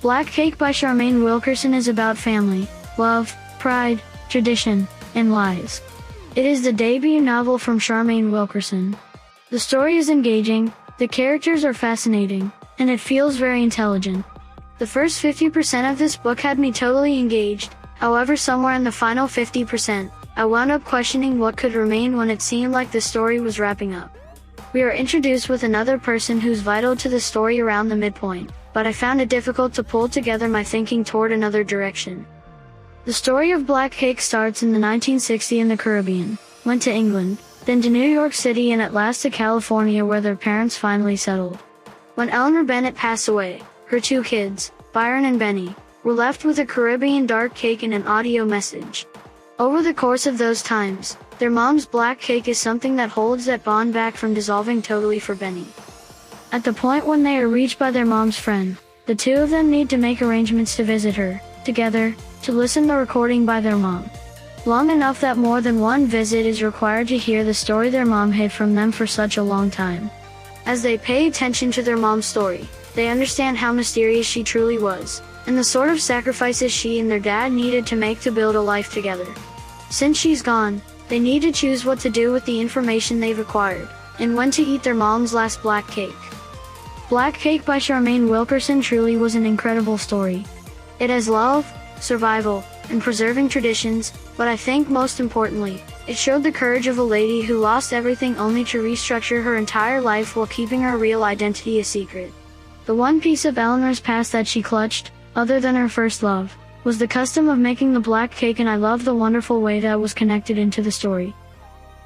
Black Cake by Charmaine Wilkerson is about family, love, pride, tradition, and lies. It is the debut novel from Charmaine Wilkerson. The story is engaging, the characters are fascinating, and it feels very intelligent. The first 50% of this book had me totally engaged, however somewhere in the final 50%, I wound up questioning what could remain when it seemed like the story was wrapping up. We are introduced with another person who's vital to the story around the midpoint, but I found it difficult to pull together my thinking toward another direction. The story of Black Cake starts in the 1960s in the Caribbean, went to England, then to New York City and at last to California where their parents finally settled. When Eleanor Bennett passed away, her two kids, Byron and Benny, were left with a Caribbean dark cake and an audio message. Over the course of those times, their mom's black cake is something that holds that bond back from dissolving totally for Benny. At the point when they are reached by their mom's friend, the two of them need to make arrangements to visit her, together, to listen to the recording by their mom. Long enough that more than one visit is required to hear the story their mom hid from them for such a long time. As they pay attention to their mom's story, they understand how mysterious she truly was, and the sort of sacrifices she and their dad needed to make to build a life together. Since she's gone, they need to choose what to do with the information they've acquired, and when to eat their mom's last black cake. Black Cake by Charmaine Wilkerson truly was an incredible story. It has love, survival, and preserving traditions, but I think most importantly, it showed the courage of a lady who lost everything only to restructure her entire life while keeping her real identity a secret. The one piece of Eleanor's past that she clutched, other than her first love, was the custom of making the black cake, and I love the wonderful way that was connected into the story.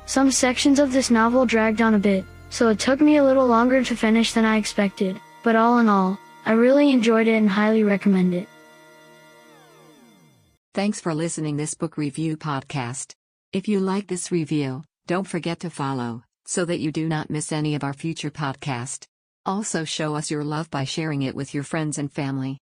Some sections of this novel dragged on a bit, so it took me a little longer to finish than I expected, but all in all, I really enjoyed it and highly recommend it. Thanks for listening this book review podcast. If you like this review, don't forget to follow, so that you do not miss any of our future podcast. Also show us your love by sharing it with your friends and family.